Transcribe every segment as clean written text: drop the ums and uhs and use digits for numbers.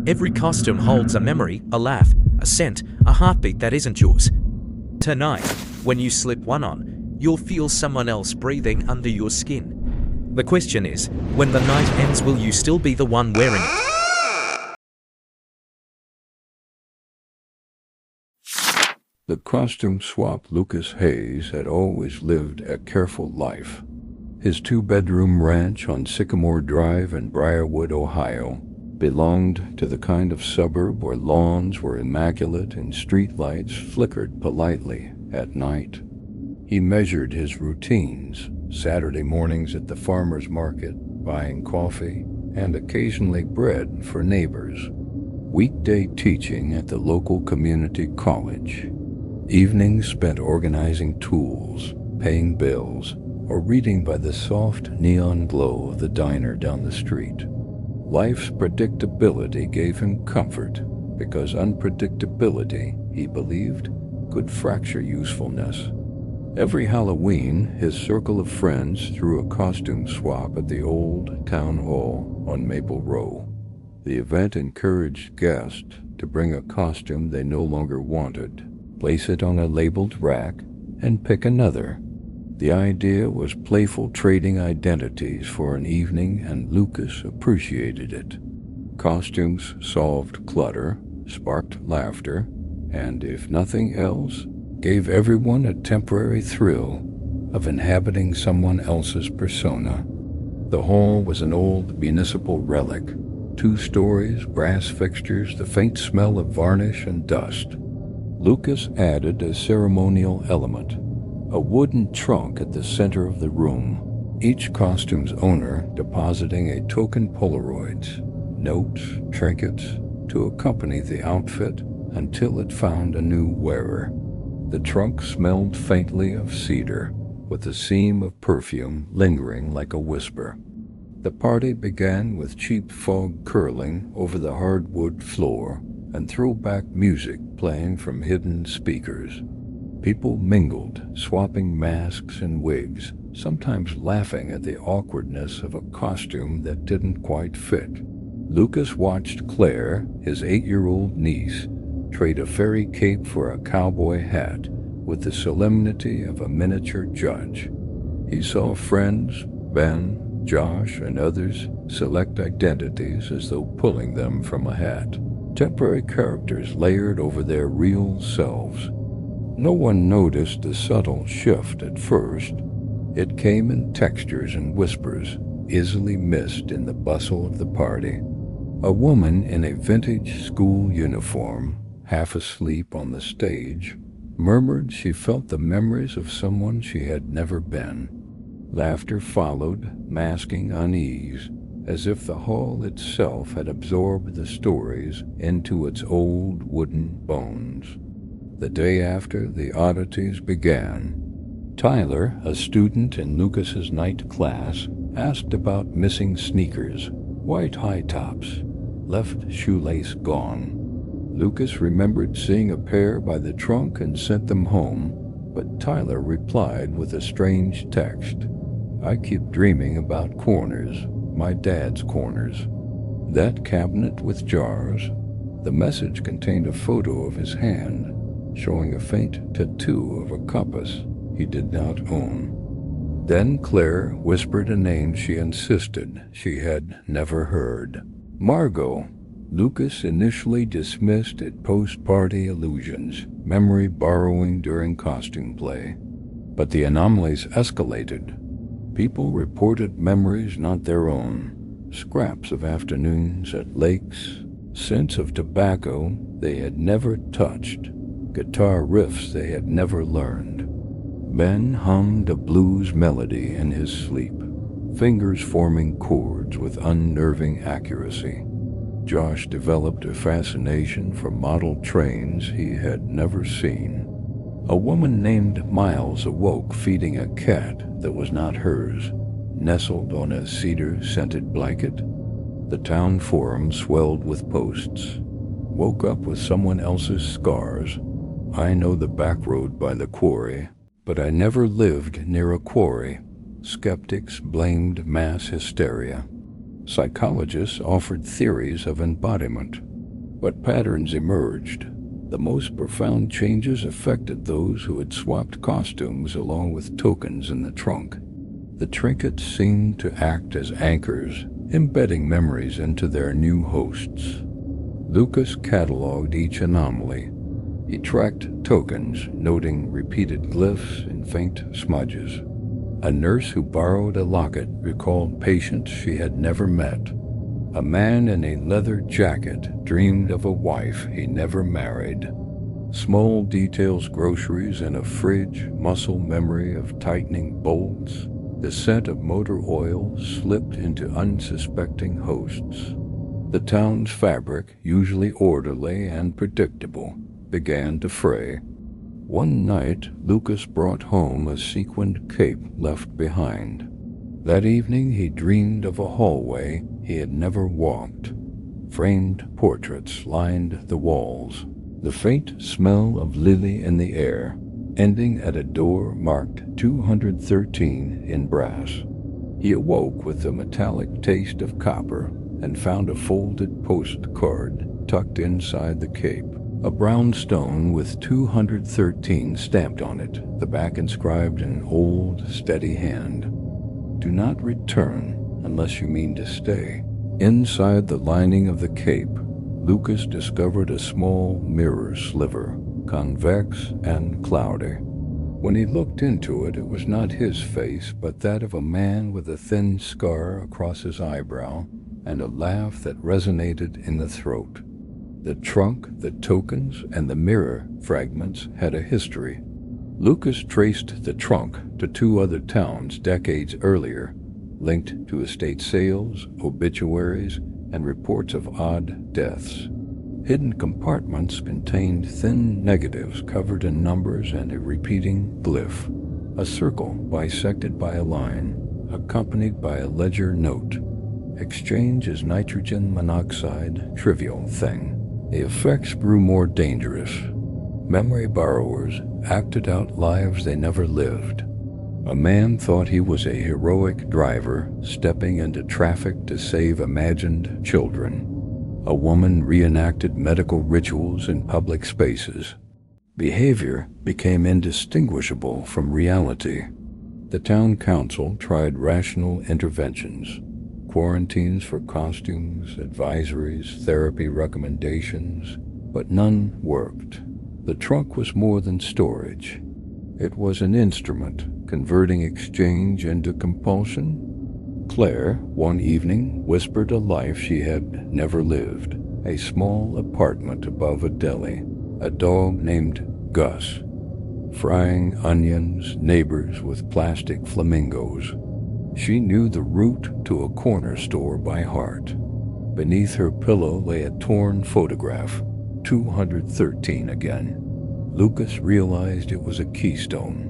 Every costume holds a memory, a laugh, a scent, a heartbeat that isn't yours. Tonight, when you slip one on, you'll feel someone else breathing under your skin. The question is, when the night ends, will you still be the one wearing it? The costume swap Lucas Hayes had always lived a careful life. His two-bedroom ranch on Sycamore Drive in Briarwood, Ohio, belonged to the kind of suburb where lawns were immaculate and streetlights flickered politely at night. He measured his routines, Saturday mornings at the farmer's market, buying coffee and occasionally bread for neighbors, weekday teaching at the local community college, evenings spent organizing tools, paying bills, or reading by the soft neon glow of the diner down the street. Life's predictability gave him comfort, because unpredictability, he believed, could fracture usefulness. Every Halloween, his circle of friends threw a costume swap at the old town hall on Maple Row. The event encouraged guests to bring a costume they no longer wanted, place it on a labeled rack, and pick another. The idea was playful trading identities for an evening, and Lucas appreciated it. Costumes solved clutter, sparked laughter, and, if nothing else, gave everyone a temporary thrill of inhabiting someone else's persona. The hall was an old municipal relic, 2 stories, brass fixtures, the faint smell of varnish and dust. Lucas added a ceremonial element, a wooden trunk at the center of the room, each costume's owner depositing a token Polaroids, notes, trinkets, to accompany the outfit until it found a new wearer. The trunk smelled faintly of cedar, with a seam of perfume lingering like a whisper. The party began with cheap fog curling over the hardwood floor and throwback music playing from hidden speakers. People mingled, swapping masks and wigs, sometimes laughing at the awkwardness of a costume that didn't quite fit. Lucas watched Claire, his 8-year-old niece, trade a fairy cape for a cowboy hat with the solemnity of a miniature judge. He saw friends, Ben, Josh, and others select identities as though pulling them from a hat, temporary characters layered over their real selves. No one noticed the subtle shift at first. It came in textures and whispers, easily missed in the bustle of the party. A woman in a vintage school uniform, half asleep on the stage, murmured she felt the memories of someone she had never been. Laughter followed, masking unease, as if the hall itself had absorbed the stories into its old wooden bones. The day after, the oddities began. Tyler, a student in Lucas's night class, asked about missing sneakers, white high tops, left shoelace gone. Lucas remembered seeing a pair by the trunk and sent them home, but Tyler replied with a strange text. "I keep dreaming about corners, my dad's corners." That cabinet with jars. The message contained a photo of his hand, showing a faint tattoo of a compass he did not own. Then Claire whispered a name she insisted she had never heard. Margot. Lucas initially dismissed it post-party illusions, memory borrowing during costume play. But the anomalies escalated. People reported memories not their own, scraps of afternoons at lakes, scents of tobacco they had never touched, guitar riffs they had never learned. Ben hummed a blues melody in his sleep, fingers forming chords with unnerving accuracy. Josh developed a fascination for model trains he had never seen. A woman named Miles awoke feeding a cat that was not hers, nestled on a cedar-scented blanket. The town forum swelled with posts. Woke up with someone else's scars. I know the back road by the quarry, but I never lived near a quarry. Skeptics blamed mass hysteria. Psychologists offered theories of embodiment. But patterns emerged. The most profound changes affected those who had swapped costumes along with tokens in the trunk. The trinkets seemed to act as anchors, embedding memories into their new hosts. Lucas cataloged each anomaly. He tracked tokens, noting repeated glyphs and faint smudges. A nurse who borrowed a locket recalled patients she had never met. A man in a leather jacket dreamed of a wife he never married. Small details, groceries in a fridge, muscle memory of tightening bolts. The scent of motor oil slipped into unsuspecting hosts. The town's fabric, usually orderly and predictable, began to fray. One night, Lucas brought home a sequined cape left behind. That evening he dreamed of a hallway he had never walked. Framed portraits lined the walls, the faint smell of lily in the air, ending at a door marked 213 in brass. He awoke with the metallic taste of copper and found a folded postcard tucked inside the cape. A brown stone with 213 stamped on it, the back inscribed in an old, steady hand. Do not return unless you mean to stay. Inside the lining of the cape, Lucas discovered a small mirror sliver, convex and cloudy. When he looked into it, it was not his face, but that of a man with a thin scar across his eyebrow and a laugh that resonated in the throat. The trunk, the tokens, and the mirror fragments had a history. Lucas traced the trunk to 2 other towns decades earlier, linked to estate sales, obituaries, and reports of odd deaths. Hidden compartments contained thin negatives covered in numbers and a repeating glyph, a circle bisected by a line, accompanied by a ledger note. Exchange is nitrogen monoxide, trivial thing. The effects grew more dangerous. Memory borrowers acted out lives they never lived. A man thought he was a heroic driver stepping into traffic to save imagined children. A woman reenacted medical rituals in public spaces. Behavior became indistinguishable from reality. The town council tried rational interventions. Quarantines for costumes, advisories, therapy recommendations, but none worked. The trunk was more than storage. It was an instrument, converting exchange into compulsion. Claire, one evening, whispered a life she had never lived. A small apartment above a deli, a dog named Gus, frying onions, neighbors with plastic flamingos. She knew the route to a corner store by heart. Beneath her pillow lay a torn photograph, 213 again. Lucas realized it was a keystone.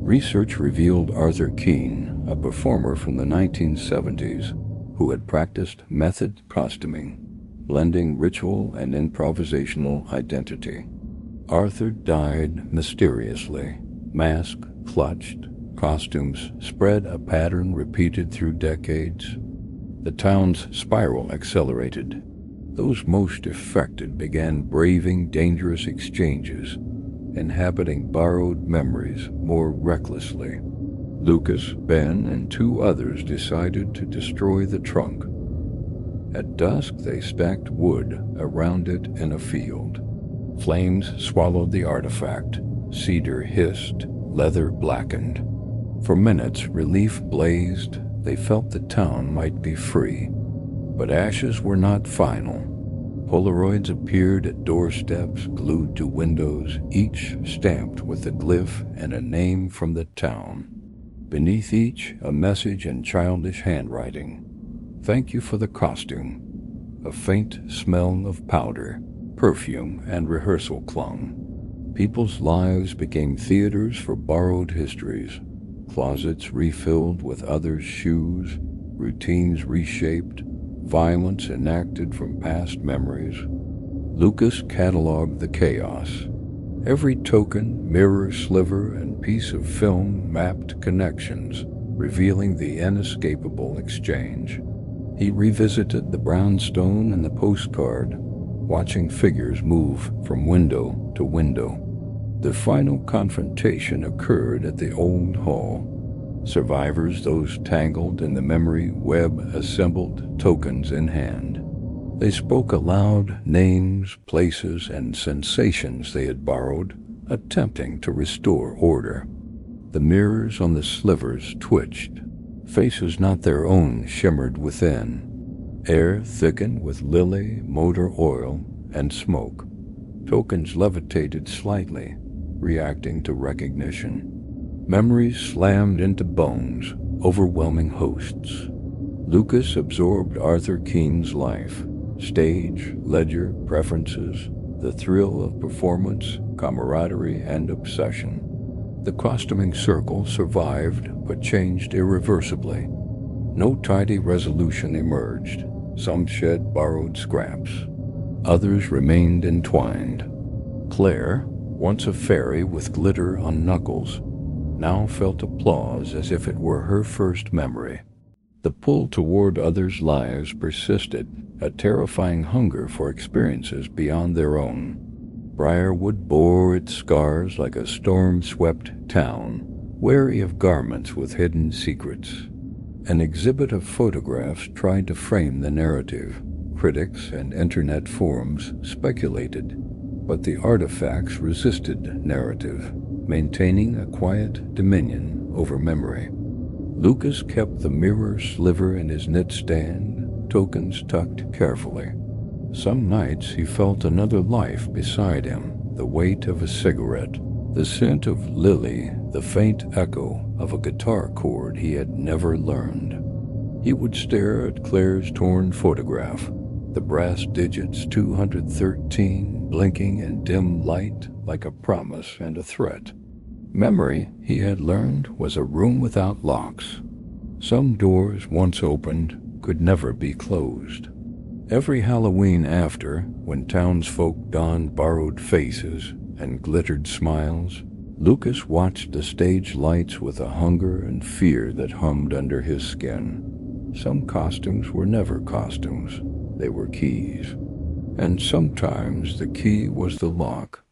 Research revealed Arthur Keene, a performer from the 1970s, who had practiced method costuming, blending ritual and improvisational identity. Arthur died mysteriously, mask clutched, costumes spread a pattern repeated through decades. The town's spiral accelerated. Those most affected began braving dangerous exchanges, inhabiting borrowed memories more recklessly. Lucas, Ben, and 2 others decided to destroy the trunk. At dusk, they stacked wood around it in a field. Flames swallowed the artifact. Cedar hissed, leather blackened. For minutes, relief blazed. They felt the town might be free. But ashes were not final. Polaroids appeared at doorsteps, glued to windows, each stamped with a glyph and a name from the town. Beneath each, a message in childish handwriting. Thank you for the costume. A faint smell of powder, perfume, and rehearsal clung. People's lives became theaters for borrowed histories. Closets refilled with others' shoes, routines reshaped, violence enacted from past memories. Lucas cataloged the chaos. Every token, mirror sliver, and piece of film mapped connections, revealing the inescapable exchange. He revisited the brownstone and the postcard, watching figures move from window to window. The final confrontation occurred at the old hall. Survivors, those tangled in the memory web, assembled, tokens in hand. They spoke aloud names, places, and sensations they had borrowed, attempting to restore order. The mirrors on the slivers twitched. Faces not their own shimmered within. Air thickened with lily, motor oil, and smoke. Tokens levitated slightly, reacting to recognition. Memories slammed into bones, overwhelming hosts. Lucas absorbed Arthur Keene's life, stage, ledger, preferences, the thrill of performance, camaraderie, and obsession. The costuming circle survived but changed irreversibly. No tidy resolution emerged. Some shed borrowed scraps. Others remained entwined. Claire, once a fairy with glitter on knuckles, now felt applause as if it were her first memory. The pull toward others' lives persisted, a terrifying hunger for experiences beyond their own. Briarwood bore its scars like a storm-swept town, wary of garments with hidden secrets. An exhibit of photographs tried to frame the narrative. Critics and internet forums speculated, but the artifacts resisted narrative, maintaining a quiet dominion over memory. Lucas kept the mirror sliver in his knit-stand, tokens tucked carefully. Some nights he felt another life beside him, the weight of a cigarette, the scent of lily, the faint echo of a guitar chord he had never learned. He would stare at Claire's torn photograph, the brass digits 213 blinking in dim light like a promise and a threat. Memory, he had learned, was a room without locks. Some doors, once opened, could never be closed. Every Halloween after, when townsfolk donned borrowed faces and glittered smiles, Lucas watched the stage lights with a hunger and fear that hummed under his skin. Some costumes were never costumes. They were keys. And sometimes the key was the lock,